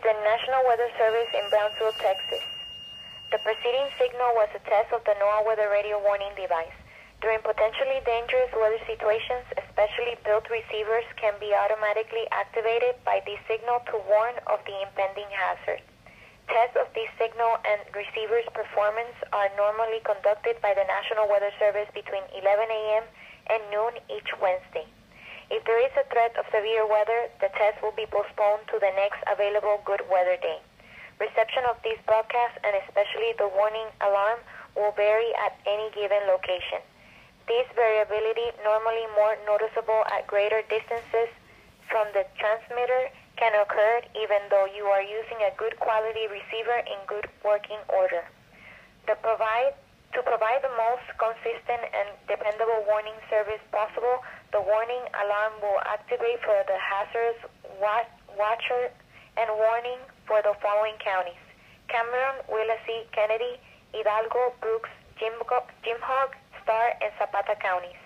the National Weather Service in Brownsville, Texas. The preceding signal was a test of the NOAA weather radio warning device. During potentially dangerous weather situations, especially built receivers can be automatically activated by this signal to warn of the impending hazard. Tests of this signal and receiver's performance are normally conducted by the National Weather Service between 11 a.m. and noon each Wednesday. If there is a threat of severe weather, the test will be postponed to the next available good weather day. Reception of this broadcast, and especially the warning alarm, will vary at any given location. This variability, normally more noticeable at greater distances from the transmitter, can occur even though you are using a good quality receiver in good working order. To provide the most consistent and dependable warning service possible, the warning alarm will activate for the hazardous watcher and warning for the following counties: Cameron, Willacy, Kennedy, Hidalgo, Brooks, Jim Hog, Starr, and Zapata counties.